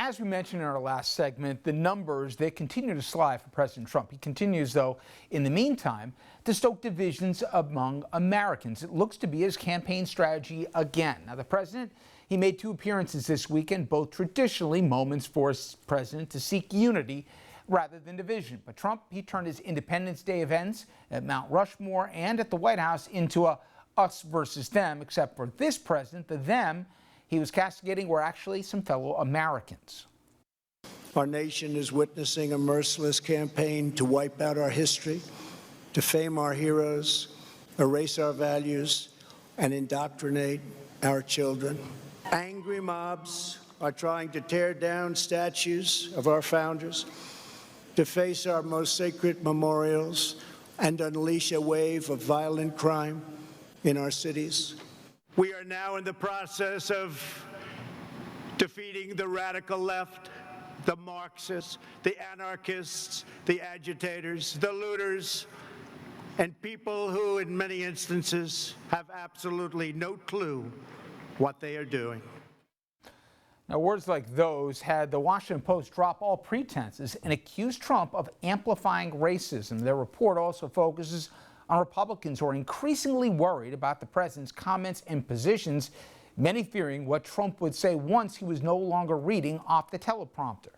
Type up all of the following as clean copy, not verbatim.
As we mentioned in our last segment, the numbers, they continue to slide for President Trump. He continues, though, in the meantime, to stoke divisions among Americans. It looks to be his campaign strategy again. Now, the president, he made 2 appearances this weekend, both traditionally moments for a president to seek unity rather than division. But Trump, he turned his Independence Day events at Mount Rushmore and at the White House into a us versus them, except for this president, the them he was castigating were actually some fellow Americans. Our nation is witnessing a merciless campaign to wipe out our history, defame our heroes, erase our values, and indoctrinate our children. Angry mobs are trying to tear down statues of our founders, deface our most sacred memorials, and unleash a wave of violent crime in our cities. We are now in the process of defeating the radical left, the Marxists, the anarchists, the agitators, the looters, and people who, in many instances, have absolutely no clue what they are doing. Now, words like those had the Washington Post drop all pretenses and accuse Trump of amplifying racism. Their report also focuses on Republicans who are increasingly worried about the president's comments and positions, many fearing what Trump would say once he was no longer reading off the teleprompter.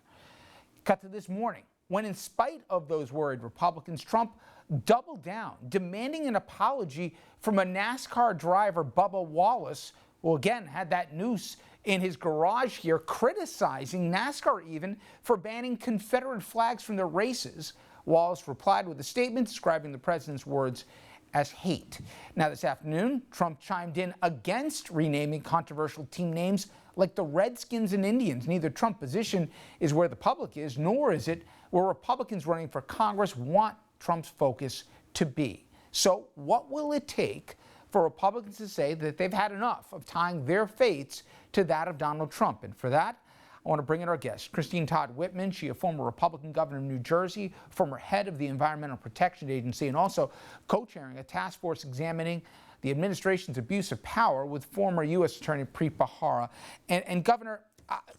Cut to this morning, when in spite of those worried Republicans, Trump doubled down, demanding an apology from a NASCAR driver, Bubba Wallace, who again had that noose in his garage here, criticizing NASCAR even for banning Confederate flags from their races. Wallace replied with a statement describing the president's words as hate. Now this afternoon, Trump chimed in against renaming controversial team names like the Redskins and Indians. Neither Trump position is where the public is, nor is it where Republicans running for Congress want Trump's focus to be. So what will it take for Republicans to say that they've had enough of tying their fates to that of Donald Trump? And for that, I want to bring in our guest, Todd Whitman. She, a former Republican governor of New Jersey, former head of the Environmental Protection Agency, and also co-chairing a task force examining the administration's abuse of power with former U.S. Attorney Preet Bharara. And Governor,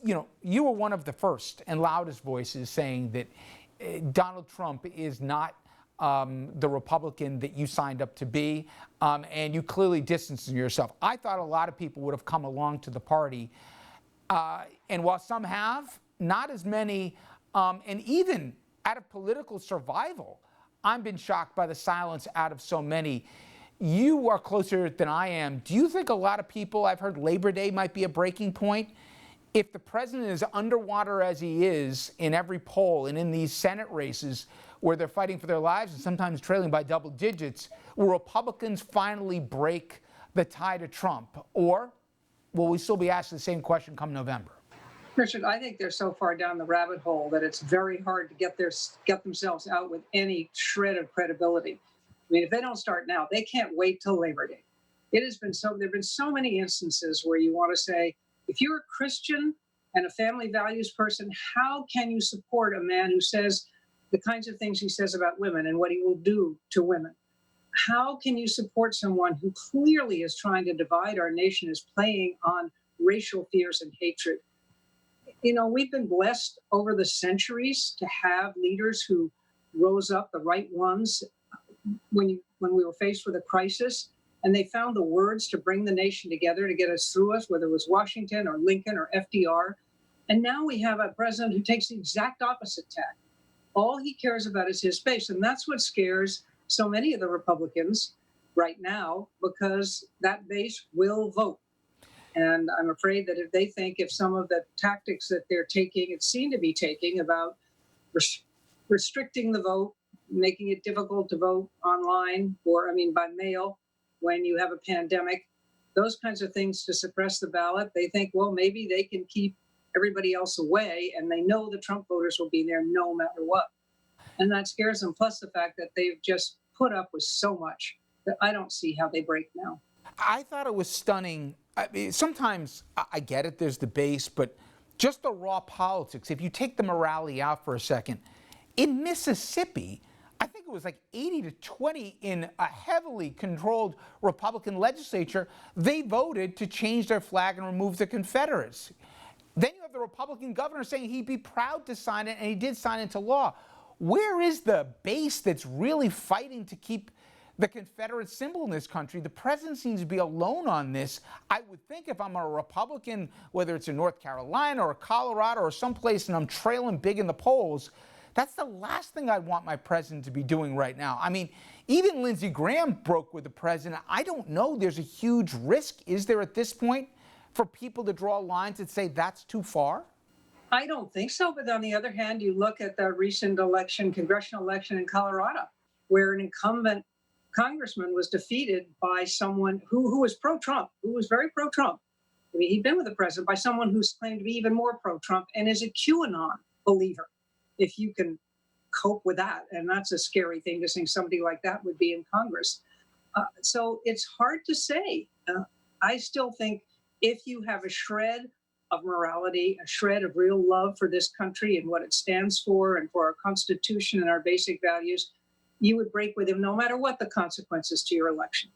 you were one of the first and loudest voices saying that Donald Trump is not the Republican that you signed up to be, and you clearly distanced yourself. I thought a lot of people would have come along to the party. And while some have, not as many, and even out of political survival, I've been shocked by the silence out of so many. You are closer than I am. Do you think a lot of people, I've heard Labor Day might be a breaking point? If the president is underwater as he is in every poll and in these Senate races where they're fighting for their lives and sometimes trailing by double digits, will Republicans finally break the tie to Trump? Or will we still be asked the same question come November? Richard, I think they're so far down the rabbit hole that it's very hard to get themselves out with any shred of credibility. I mean, if they don't start now, they can't wait till Labor Day. There have been so many instances where you want to say, if you're a Christian and a family values person, how can you support a man who says the kinds of things he says about women and what he will do to women? How can you support someone who clearly is trying to divide our nation, is playing on racial fears and hatred? You know, we've been blessed over the centuries to have leaders who rose up, the right ones, when we were faced with a crisis, and they found the words to bring the nation together to get us through us, whether it was Washington or Lincoln or FDR. And now we have a president who takes the exact opposite tack. All he cares about is his base, and that's what scares so many of the Republicans right now, because that base will vote. And I'm afraid that if they think if some of the tactics that they're taking, it seemed to be taking about restricting the vote, making it difficult to vote online or, by mail when you have a pandemic, those kinds of things to suppress the ballot, they think, well, maybe they can keep everybody else away, and they know the Trump voters will be there no matter what. And that scares them, plus the fact that they've just put up with so much that I don't see how they break now. I thought it was stunning. I mean, sometimes I get it, there's the base, but just the raw politics, if you take the morality out for a second, in Mississippi, I think it was like 80-20 in a heavily controlled Republican legislature, they voted to change their flag and remove the Confederates. Then you have the Republican governor saying he'd be proud to sign it, and he did sign it into law. Where is the base that's really fighting to keep the Confederate symbol in this country? The president seems to be alone on this. I would think if I'm a Republican, whether it's in North Carolina or Colorado or someplace, and I'm trailing big in the polls, that's the last thing I'd want my president to be doing right now. I mean, even Lindsey Graham broke with the president. I don't know. There's a huge risk, is there, at this point, for people to draw lines and say that's too far? I don't think so. But on the other hand, you look at the recent election, congressional election in Colorado, where an incumbent congressman was defeated by someone who was pro-Trump, who was very pro-Trump. I mean, he'd been with the president, by someone who's claimed to be even more pro-Trump and is a QAnon believer, if you can cope with that. And that's a scary thing to think somebody like that would be in Congress. So it's hard to say. I still think if you have a shred of morality, a shred of real love for this country and what it stands for and for our Constitution and our basic values, you would break with him no matter what the consequences to your election.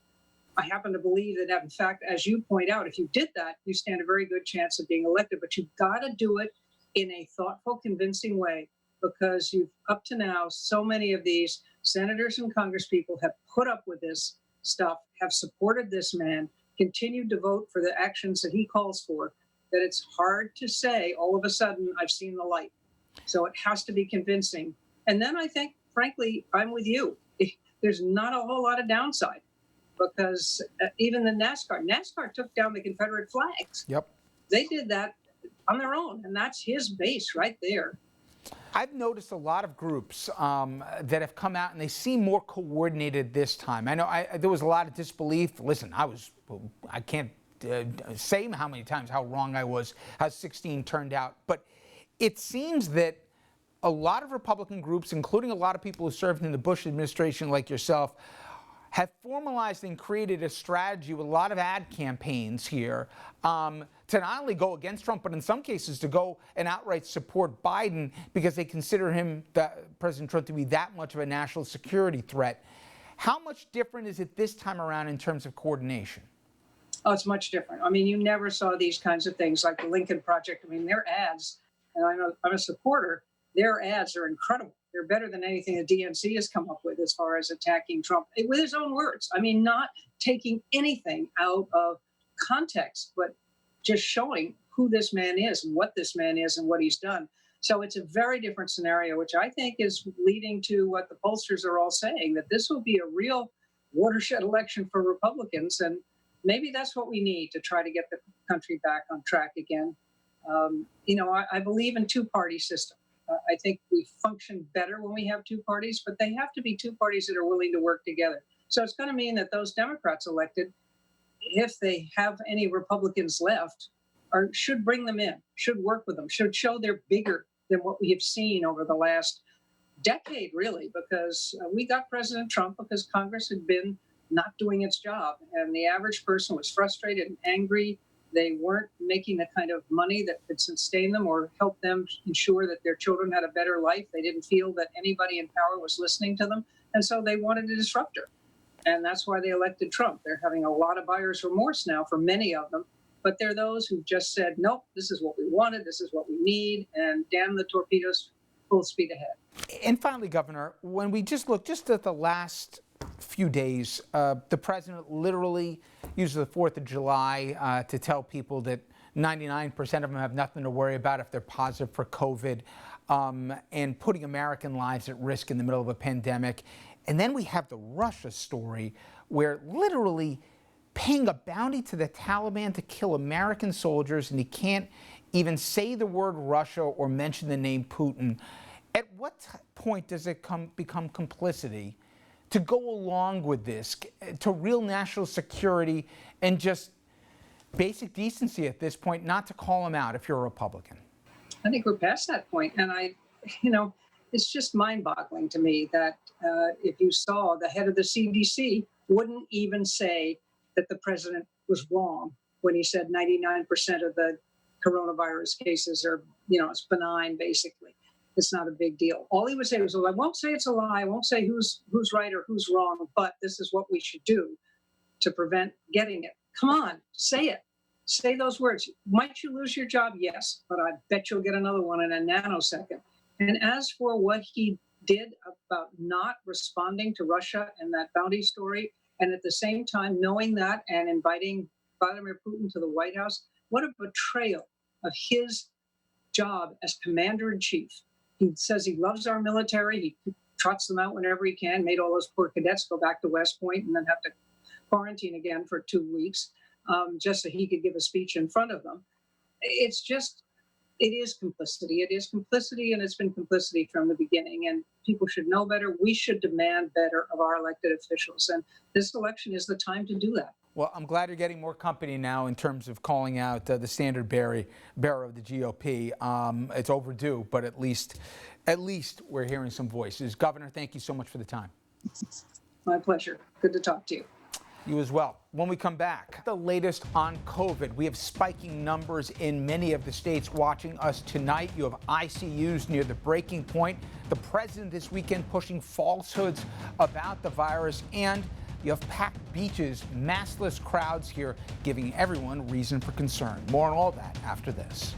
I happen to believe that, in fact, as you point out, if you did that, you stand a very good chance of being elected. But you've got to do it in a thoughtful, convincing way, because you've, up to now, so many of these senators and congresspeople have put up with this stuff, have supported this man, continued to vote for the actions that he calls for, that it's hard to say all of a sudden, I've seen the light. So it has to be convincing. And then I think, frankly, I'm with you. There's not a whole lot of downside, because even the NASCAR took down the Confederate flags. Yep. They did that on their own, and that's his base right there. I've noticed a lot of groups that have come out, and they seem more coordinated this time. I know there was a lot of disbelief. Listen, I can't say how many times how wrong I was, how 16 turned out. But it seems that a lot of Republican groups, including a lot of people who served in the Bush administration like yourself, have formalized and created a strategy with a lot of ad campaigns here to not only go against Trump, but in some cases to go and outright support Biden because they consider him, President Trump, to be that much of a national security threat. How much different is it this time around in terms of coordination? Oh, it's much different. I mean, you never saw these kinds of things like the Lincoln Project. I mean, their ads, and I'm a supporter, their ads are incredible. They're better than anything the DNC has come up with as far as attacking Trump, with his own words. I mean, not taking anything out of context, but just showing who this man is and what this man is and what he's done. So it's a very different scenario, which I think is leading to what the pollsters are all saying, that this will be a real watershed election for Republicans. And maybe that's what we need to try to get the country back on track again. I believe in two-party system. I think we function better when we have two parties, but they have to be two parties that are willing to work together. So it's going to mean that those Democrats elected, if they have any Republicans left, should bring them in, should work with them, should show they're bigger than what we have seen over the last decade, really, because we got President Trump because Congress had been not doing its job. And the average person was frustrated and angry. They weren't making the kind of money that could sustain them or help them ensure that their children had a better life. They didn't feel that anybody in power was listening to them. And so they wanted a disruptor. And that's why they elected Trump. They're having a lot of buyer's remorse now for many of them. But they're those who just said, nope, this is what we wanted, this is what we need, and damn the torpedoes, full speed ahead. And finally, Governor, when we just look just at the last few days, the president literally used the 4th of July to tell people that 99% of them have nothing to worry about if they're positive for COVID, and putting American lives at risk in the middle of a pandemic. And then we have the Russia story where literally paying a bounty to the Taliban to kill American soldiers, and he can't even say the word Russia or mention the name Putin. At what point does it become complicity to go along with this, to real national security and just basic decency at this point, not to call him out if you're a Republican? I think we're past that point. And it's just mind-boggling to me that if you saw the head of the CDC wouldn't even say that the president was wrong when he said 99% of the coronavirus cases are, it's benign, basically. It's not a big deal. All he would say was, well, I won't say it's a lie. I won't say who's right or who's wrong, but this is what we should do to prevent getting it. Come on, say it. Say those words. Might you lose your job? Yes, but I bet you'll get another one in a nanosecond. And as for what he did about not responding to Russia and that bounty story, and at the same time knowing that and inviting Vladimir Putin to the White House, what a betrayal of his job as commander in chief. He says he loves our military. He trots them out whenever he can, made all those poor cadets go back to West Point and then have to quarantine again for 2 weeks just so he could give a speech in front of them. It's just, it is complicity. It is complicity, and it's been complicity from the beginning. And people should know better. We should demand better of our elected officials. And this election is the time to do that. Well, I'm glad you're getting more company now in terms of calling out the standard bearer of the GOP. It's overdue, but at least we're hearing some voices. Governor, thank you so much for the time. My pleasure. Good to talk to you. You as well. When we come back, the latest on COVID. We have spiking numbers in many of the states watching us tonight. You have ICUs near the breaking point. The president this weekend pushing falsehoods about the virus, and you have packed beaches, massless crowds here, giving everyone reason for concern. More on all that after this.